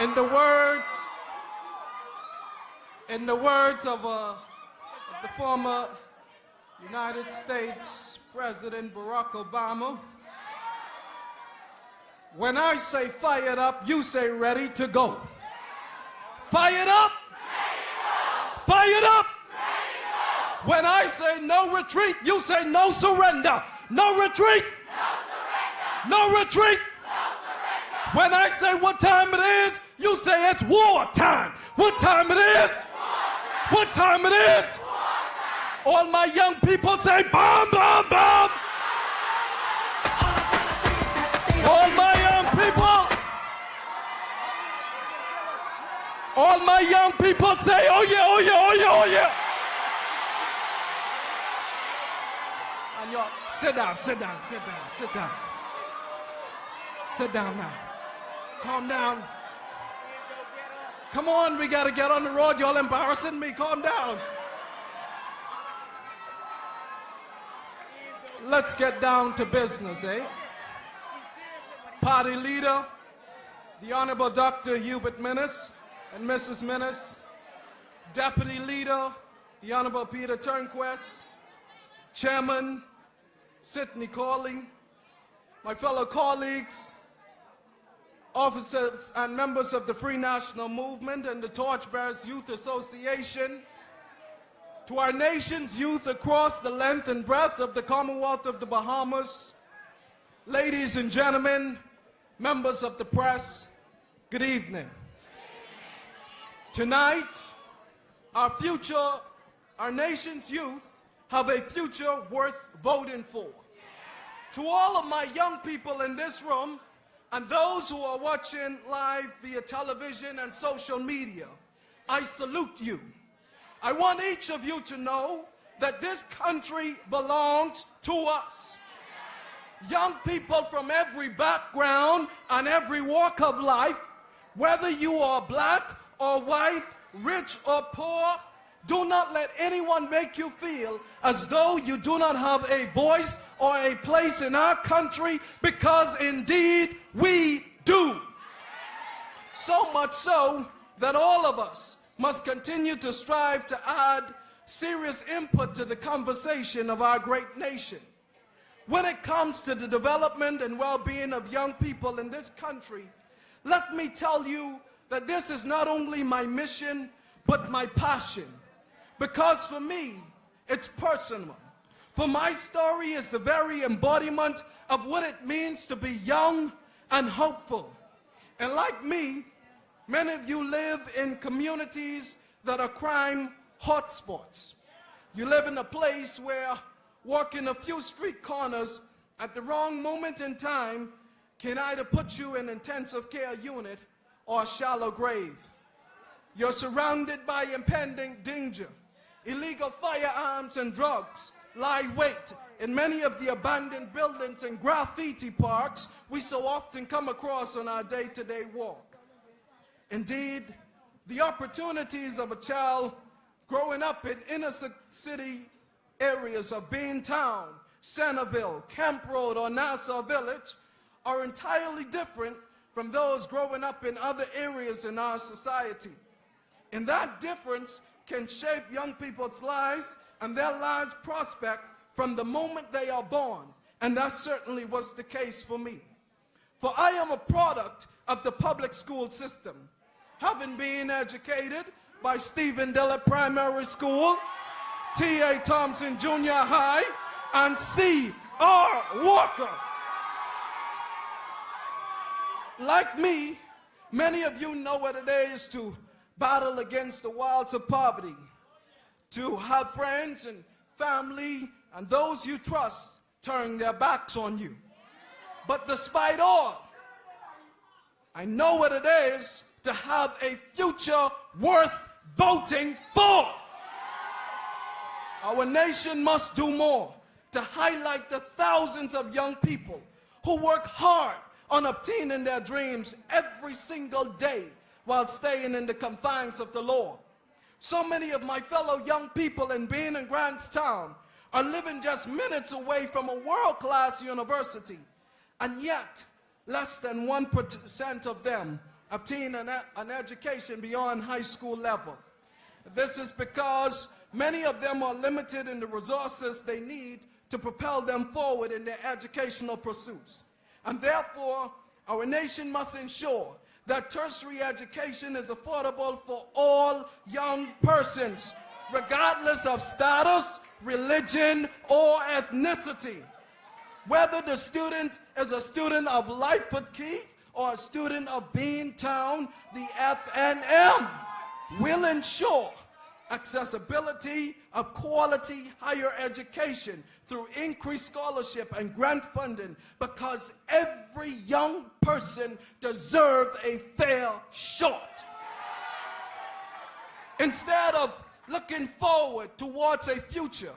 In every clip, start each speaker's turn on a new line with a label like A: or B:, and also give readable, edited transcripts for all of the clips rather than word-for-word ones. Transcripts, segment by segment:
A: In the words of the former United States President Barack Obama, when I say fired up, you say ready to go. Fired up, fired up. When I say no retreat, you say no surrender. No retreat, no retreat. When I say what time it is, you say it's war time. What time it is? What time it is? All my young people say bomb, bomb, bomb. All my young people say, oh yeah, oh yeah, oh yeah, oh yeah. And y'all, sit down, sit down, sit down, sit down. Sit down now. Calm down. Come on, we gotta get on the road. Y'all embarrassing me. Calm down. Let's get down to business, eh? Party leader, the Honorable Dr. Hubert Minnis and Mrs. Minnis. Deputy leader, the Honorable Peter Turnquest. Chairman, Sidney Corley. My fellow colleagues, officers and members of the Free National Movement and the Torchbearers Youth Association, to our nation's youth across the length and breadth of the Commonwealth of the Bahamas, ladies and gentlemen, members of the press, good evening. Tonight, our nation's youth have a future worth voting for. To all of my young people in this room, and those who are watching live via television and social media, I salute you. I want each of you to know that this country belongs to us. Young people from every background and every walk of life, whether you are black or white, rich or poor, do not let anyone make you feel as though you do not have a voice or a place in our country, because indeed we do. So much so that all of us must continue to strive to add serious input to the conversation of our great nation. When it comes to the development and well-being of young people in this country, let me tell you that this is not only my mission, but my passion. Because for me, it's personal. For my story is the very embodiment of what it means to be young and hopeful. And like me, many of you live in communities that are crime hotspots. You live in a place where walking a few street corners at the wrong moment in time can either put you in intensive care unit or a shallow grave. You're surrounded by impending danger. Illegal firearms and drugs lie wait in many of the abandoned buildings and graffiti parks we so often come across on our day-to-day walk. Indeed, the opportunities of a child growing up in inner city areas of Beantown, Centerville, Camp Road, or Nassau Village are entirely different from those growing up in other areas in our society. And that difference can shape young people's lives and their lives prospect from the moment they are born. And that certainly was the case for me. For I am a product of the public school system, having been educated by Stephen Dillard Primary School, T.A. Thompson Junior High, and C.R. Walker. Like me, many of you know what it is to battle against the wilds of poverty, to have friends and family and those you trust turn their backs on you. But despite all, I know what it is to have a future worth voting for. Our nation must do more to highlight the thousands of young people who work hard on obtaining their dreams every single day while staying in the confines of the law. So many of my fellow young people in Bean and Grantstown are living just minutes away from a world-class university, and yet less than 1% of them obtain an education beyond high school level. This is because many of them are limited in the resources they need to propel them forward in their educational pursuits. And therefore, our nation must ensure that tertiary education is affordable for all young persons, regardless of status, religion, or ethnicity. Whether the student is a student of Lightfoot Key or a student of Beantown, the FNM will ensure accessibility of quality higher education through increased scholarship and grant funding, because every young person deserves a fair shot. Instead of looking forward towards a future,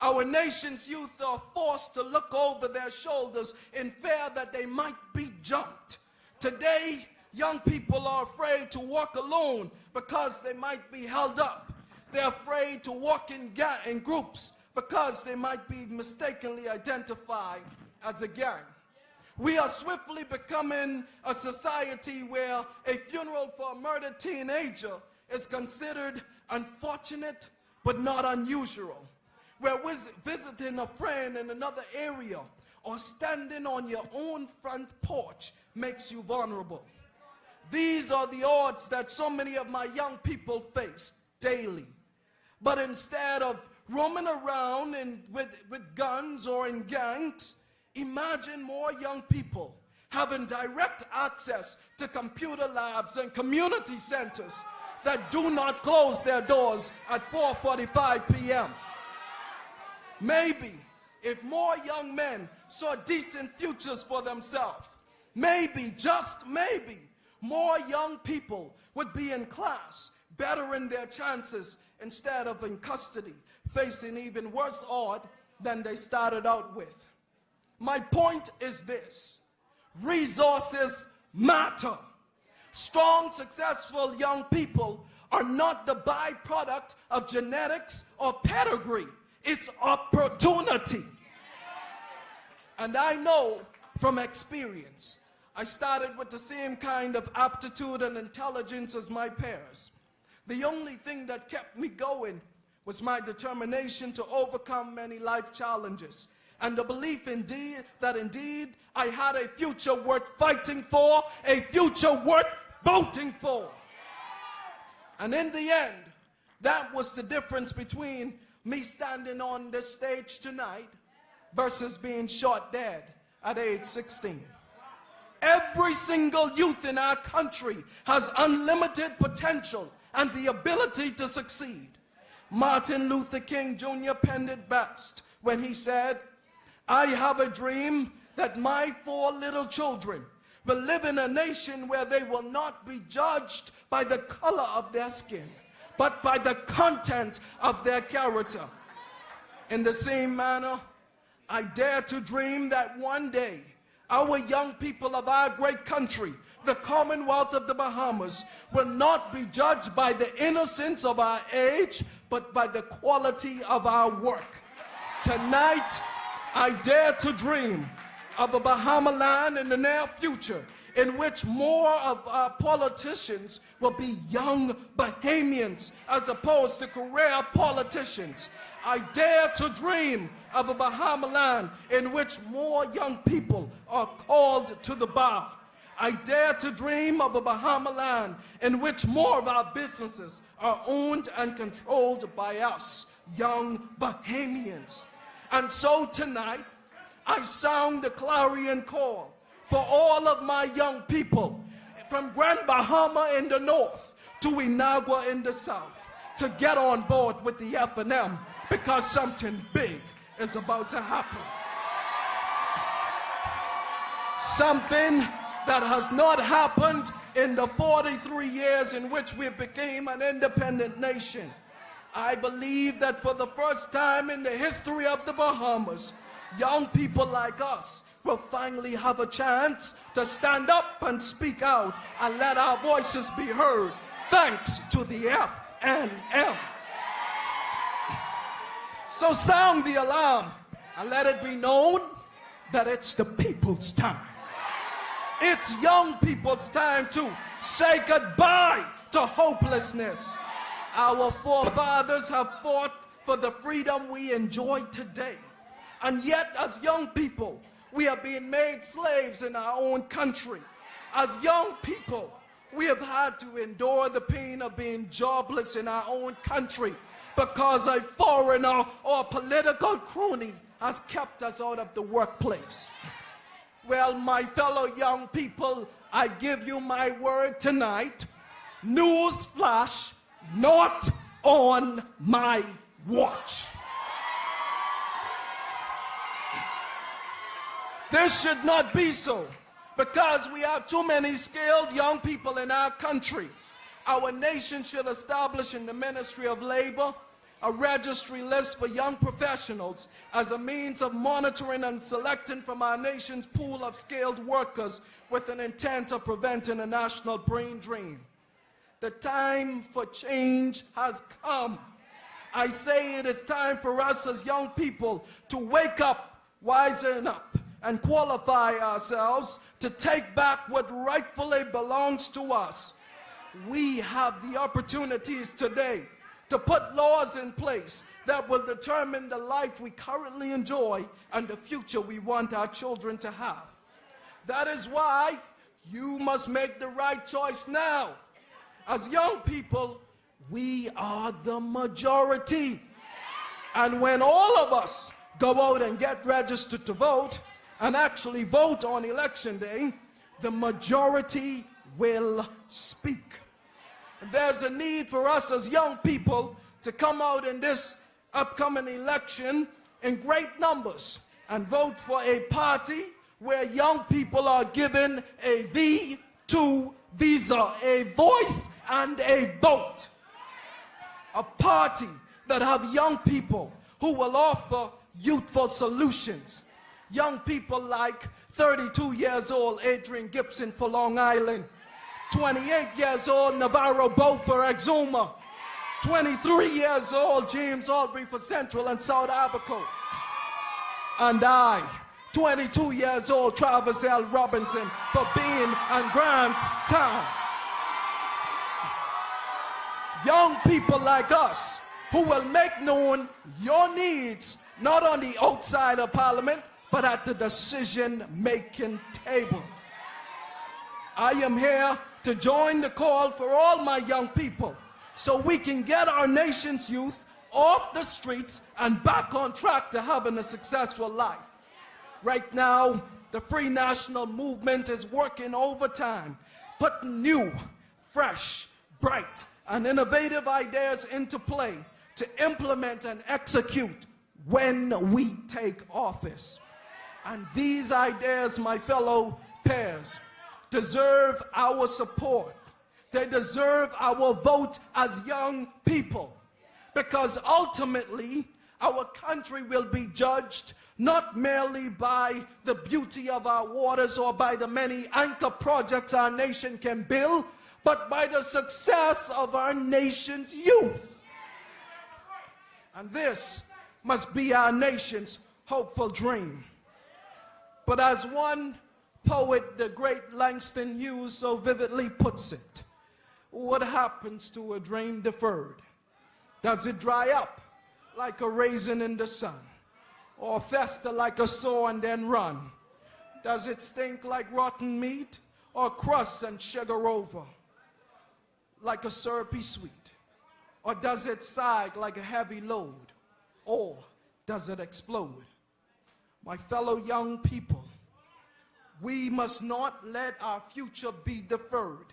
A: our nation's youth are forced to look over their shoulders in fear that they might be jumped. Today, young people are afraid to walk alone because they might be held up. They're afraid to walk in groups because they might be mistakenly identified as a gang. We are swiftly becoming a society where a funeral for a murdered teenager is considered unfortunate but not unusual. Where visiting a friend in another area or standing on your own front porch makes you vulnerable. These are the odds that so many of my young people face daily. But instead of roaming around with guns or in gangs, imagine more young people having direct access to computer labs and community centers that do not close their doors at 4:45 p.m. Maybe if more young men saw decent futures for themselves, maybe, just maybe, more young people would be in class, bettering their chances instead of in custody, facing even worse odds than they started out with. My point is this: resources matter. Strong, successful young people are not the byproduct of genetics or pedigree. It's opportunity. And I know from experience, I started with the same kind of aptitude and intelligence as my peers. The only thing that kept me going was my determination to overcome many life challenges, and the belief that indeed I had a future worth fighting for, a future worth voting for. And in the end, that was the difference between me standing on this stage tonight versus being shot dead at age 16. Every single youth in our country has unlimited potential and the ability to succeed. Martin Luther King Jr. penned it best when he said, "I have a dream that my 4 little children will live in a nation where they will not be judged by the color of their skin, but by the content of their character." In the same manner, I dare to dream that one day our young people of our great country, the Commonwealth of the Bahamas, will not be judged by the innocence of our age, but by the quality of our work. Tonight, I dare to dream of a Bahama land in the near future in which more of our politicians will be young Bahamians as opposed to career politicians. I dare to dream of a Bahama land in which more young people are called to the bar. I dare to dream of a Bahama land in which more of our businesses are owned and controlled by us, young Bahamians. And so tonight, I sound the clarion call for all of my young people from Grand Bahama in the north to Inagua in the south to get on board with the FNM, because something big is about to happen. Something that has not happened in the 43 years in which we became an independent nation. I believe that for the first time in the history of the Bahamas, young people like us will finally have a chance to stand up and speak out and let our voices be heard, thanks to the FNM. So sound the alarm and let it be known that it's the people's time. It's young people's time to say goodbye to hopelessness. Our forefathers have fought for the freedom we enjoy today. And yet, as young people, we are being made slaves in our own country. As young people, we have had to endure the pain of being jobless in our own country because a foreigner or political crony has kept us out of the workplace. Well, my fellow young people, I give you my word tonight. News flash, not on my watch. This should not be so, because we have too many skilled young people in our country. Our nation should establish in the Ministry of Labor a registry list for young professionals as a means of monitoring and selecting from our nation's pool of skilled workers with an intent of preventing a national brain drain. The time for change has come. I say it is time for us as young people to wake up, wisen up, and qualify ourselves to take back what rightfully belongs to us. We have the opportunities today to put laws in place that will determine the life we currently enjoy and the future we want our children to have. That is why you must make the right choice now. As young people, we are the majority. And when all of us go out and get registered to vote, and actually vote on election day, the majority will speak. There's a need for us as young people to come out in this upcoming election in great numbers and vote for a party where young people are given a V2 visa, a voice and a vote. A party that have young people who will offer youthful solutions. Young people like 32 years old Adrian Gibson for Long Island, 28 years old Navarro Bow for Exuma, 23 years old James Aubrey for Central and South Abaco, and I, 22 years old Travis L. Robinson for Bean and Grants Town. Young people like us who will make known your needs not on the outside of Parliament, but at the decision-making table. I am here to join the call for all my young people so we can get our nation's youth off the streets and back on track to having a successful life. Right now, the Free National Movement is working overtime, putting new, fresh, bright, and innovative ideas into play to implement and execute when we take office. And these ideas, my fellow peers, deserve our support. They deserve our vote as young people, because ultimately our country will be judged not merely by the beauty of our waters or by the many anchor projects our nation can build, but by the success of our nation's youth. And this must be our nation's hopeful dream. But as one poet, the great Langston Hughes, so vividly puts it, what happens to a dream deferred? Does it dry up like a raisin in the sun? Or fester like a sore and then run? Does it stink like rotten meat? Or crust and sugar over like a syrupy sweet? Or does it sag like a heavy load? Or does it explode? My fellow young people, we must not let our future be deferred.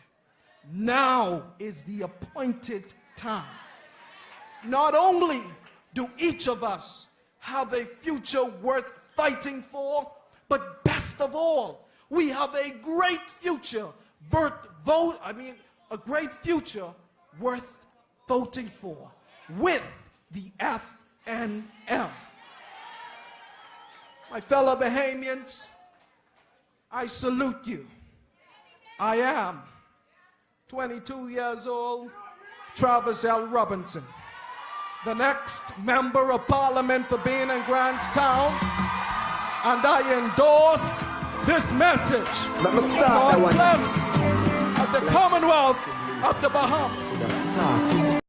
A: Now is the appointed time. Not only do each of us have a future worth fighting for, but best of all, we have a great future a great future worth voting for with the FNM. My fellow Bahamians, I salute you. I am 22 years old, Travis L. Robinson, the next member of Parliament for Bean and Grants Town, and I endorse this message.
B: Let me start that
A: God
B: one.
A: bless the Commonwealth of the Bahamas.
B: Let's start it.